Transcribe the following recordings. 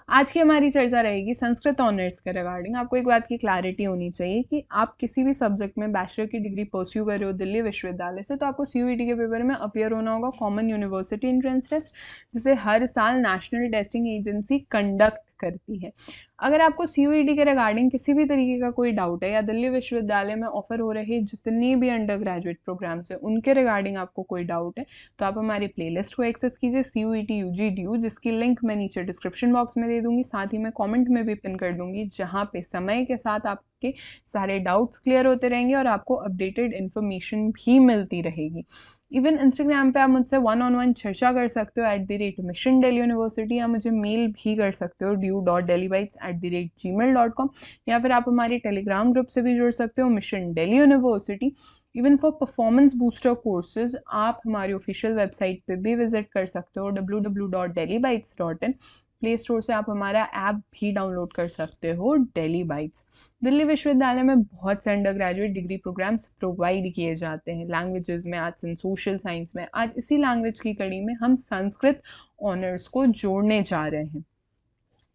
आज की हमारी चर्चा रहेगी संस्कृत ऑनर्स के रिगार्डिंग। आपको एक बात की क्लैरिटी होनी चाहिए कि आप किसी भी सब्जेक्ट में बैचलर की डिग्री परस्यू कर रहे हो दिल्ली विश्वविद्यालय से, तो आपको CUET के पेपर में अपियर होना होगा कॉमन यूनिवर्सिटी एंट्रेंस टेस्ट, जिसे हर साल नेशनल टेस्टिंग एजेंसी कंडक्ट करती है। अगर आपको CUET के रिगार्डिंग किसी भी तरीके का कोई डाउट है या दिल्ली विश्वविद्यालय में ऑफर हो रहे जितने भी अंडर ग्रेजुएट प्रोग्राम्स हैं उनके रिगार्डिंग आपको कोई डाउट है, तो आप हमारी प्लेलिस्ट को एक्सेस कीजिए CUET UG DU, जिसकी लिंक मैं नीचे डिस्क्रिप्शन बॉक्स में दे दूंगी, साथ ही मैं कमेंट में भी पिन कर दूंगी, जहां पे समय के साथ आपके सारे डाउट्स क्लियर होते रहेंगे और आपको अपडेटेड इन्फॉर्मेशन भी मिलती रहेगी। इवन इंस्टाग्राम पे आप मुझसे 1-on-1 चर्चा कर सकते हो @मिशन दिल्ली यूनिवर्सिटी, या मुझे मेल भी कर सकते हो du.delhibytes@gmail.com, या फिर आप हमारे टेलीग्राम ग्रुप से भी जुड़ सकते हो mission Delhi university. Even for performance booster courses आप हमारी ऑफिशियल वेबसाइट पे भी विजिट कर सकते हो www.delhibytes.in। प्ले स्टोर से आप हमारा ऐप भी डाउनलोड कर सकते हो दिल्ली बाइट्स। दिल्ली विश्वविद्यालय में बहुत से undergraduate degree programmes provide किए जाते हैं लैंग्वेजेस में, आर्ट्स एंड सोशल साइंस में। आज इसी लैंग्वेज की कड़ी में हम संस्कृत ऑनर्स को जोड़ने जा रहे हैं।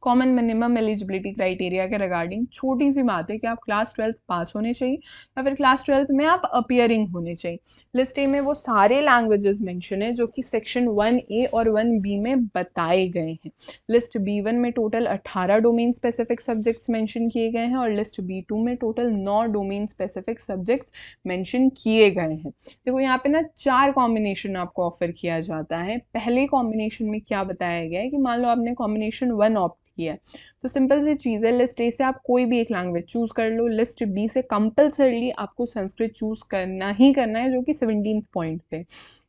कॉमन मिनिमम एलिजिबिलिटी क्राइटेरिया के रिगार्डिंग छोटी सी बात है कि आप क्लास 12 पास होने चाहिए या फिर क्लास 12 में आप अपियरिंग होने चाहिए। लिस्ट ए में वो सारे लैंग्वेजेस मेंशन है जो कि सेक्शन 1A और 1B में बताए गए हैं। लिस्ट B1 में total 18 domain specific subjects mention किए गए हैं और लिस्ट B2 में total 9 domain specific subjects mention किए गए हैं। देखो यहाँ पे ना 4 कॉम्बिनेशन आपको ऑफर किया जाता है। पहले कॉम्बिनेशन में क्या बताया गया है कि मान लो आपने कॉम्बिनेशन 1 ऑप्ट किया है, तो सिंपल सी चीज़ है, लिस्ट ए से आप कोई भी एक लैंग्वेज चूज कर लो, लिस्ट बी से कंपल्सरली आपको संस्कृत चूज करना ही करना है, जो कि 17th पॉइंट पे।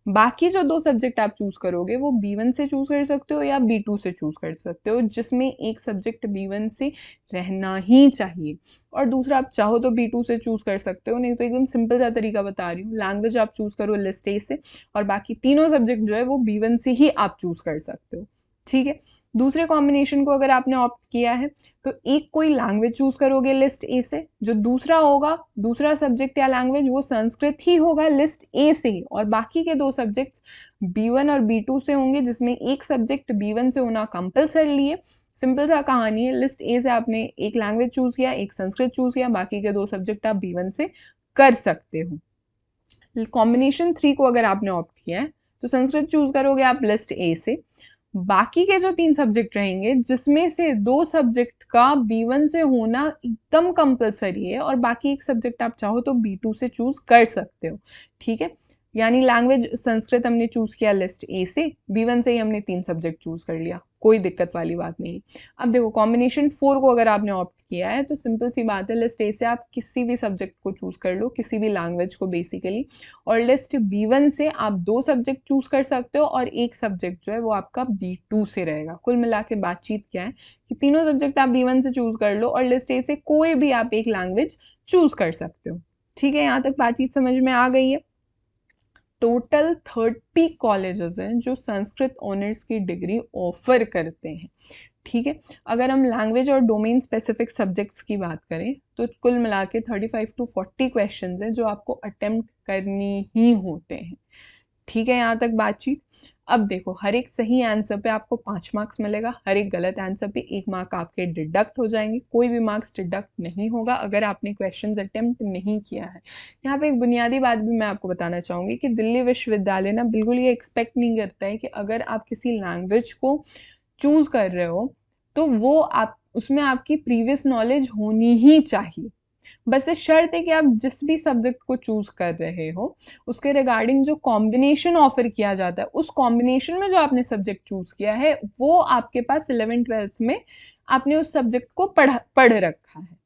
बाकी जो 2 सब्जेक्ट आप चूज करोगे वो B1 से चूज कर सकते हो या B2 से चूज कर सकते हो, जिसमें एक सब्जेक्ट B1 से रहना ही चाहिए और दूसरा आप चाहो तो B2 से चूज कर सकते हो। नहीं तो एकदम सिंपल सा तरीका बता रही हूँ, लैंग्वेज आप चूज करो लिस्ट ए से और बाकी तीनों सब्जेक्ट जो है वो B1 से ही आप चूज कर सकते हो। ठीक है, दूसरे कॉम्बिनेशन को अगर आपने ऑप्ट किया है तो एक कोई लैंग्वेज चूज करोगे लिस्ट ए से, जो दूसरा होगा दूसरा सब्जेक्ट या लैंग्वेज वो संस्कृत ही होगा लिस्ट ए से ही, और बाकी के 2 सब्जेक्ट्स B1 और B2 से होंगे, जिसमें एक सब्जेक्ट B1 से होना कंपल्सरी है। सिंपल सा कहानी है, लिस्ट ए से आपने एक लैंग्वेज चूज किया, एक संस्कृत चूज किया, बाकी के 2 सब्जेक्ट आप B1 से कर सकते हो। कॉम्बिनेशन 3 को अगर आपने ऑप्ट किया है तो संस्कृत चूज करोगे आप लिस्ट ए से, बाकी के जो 3 सब्जेक्ट रहेंगे जिसमें से 2 सब्जेक्ट का B1 से होना एकदम कंपलसरी है और बाकी एक सब्जेक्ट आप चाहो तो B2 से चूज कर सकते हो। ठीक है, यानी लैंग्वेज संस्कृत हमने चूज किया लिस्ट ए से, B1 से ही हमने 3 सब्जेक्ट चूज कर लिया, कोई दिक्कत वाली बात नहीं। अब देखो कॉम्बिनेशन 4 को अगर आपने ऑप्ट किया है तो सिंपल सी बात है, लिस्ट ए से आप किसी भी सब्जेक्ट को चूज कर लो, किसी भी लैंग्वेज को बेसिकली, और लिस्ट B1 से आप 2 सब्जेक्ट चूज कर सकते हो और एक सब्जेक्ट जो है वो आपका B2 से रहेगा। कुल मिला के बातचीत क्या है कि तीनों सब्जेक्ट आप B1 से चूज कर लो और लिस्ट ए से कोई भी आप एक लैंग्वेज चूज कर सकते हो। ठीक है, यहाँ तक बातचीत समझ में आ गई है। टोटल 30 कॉलेजेस हैं जो संस्कृत ऑनर्स की डिग्री ऑफर करते हैं। ठीक है, अगर हम लैंग्वेज और डोमेन स्पेसिफिक सब्जेक्ट्स की बात करें तो कुल मिला के 35 to 40 क्वेश्चंस हैं जो आपको अटेम्प्ट करनी ही होते हैं। ठीक है, यहाँ तक बातचीत। अब देखो, हर एक सही आंसर पे आपको 5 मार्क्स मिलेगा, हर एक गलत आंसर पे 1 मार्क आपके डिडक्ट हो जाएंगे, कोई भी मार्क्स डिडक्ट नहीं होगा अगर आपने क्वेश्चंस अटेम्प्ट नहीं किया है। यहाँ पे एक बुनियादी बात भी मैं आपको बताना चाहूँगी कि दिल्ली विश्वविद्यालय ना बिल्कुल ये एक्सपेक्ट नहीं करता है कि अगर आप किसी लैंग्वेज को चूज कर रहे हो तो वो आप उसमें आपकी प्रीवियस नॉलेज होनी ही चाहिए। बस ये शर्त है कि आप जिस भी सब्जेक्ट को चूज कर रहे हो उसके रिगार्डिंग जो कॉम्बिनेशन ऑफर किया जाता है, उस कॉम्बिनेशन में जो आपने सब्जेक्ट चूज किया है वो आपके पास 11th-12th में आपने उस सब्जेक्ट को पढ़ रखा है।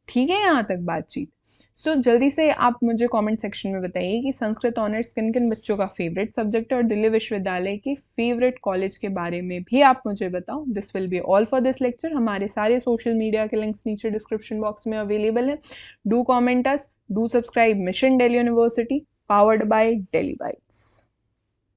ठीक है, यहाँ तक बातचीत। सो जल्दी से आप मुझे कमेंट सेक्शन में बताइए कि संस्कृत ऑनर्स किन किन बच्चों का फेवरेट सब्जेक्ट है और दिल्ली विश्वविद्यालय के फेवरेट कॉलेज के बारे में भी आप मुझे बताओ। This will be all for this lecture. हमारे सारे सोशल मीडिया के लिंक्स नीचे डिस्क्रिप्शन बॉक्स में अवेलेबल है। Do comment us, do subscribe mission Delhi university, powered by Delhi bytes.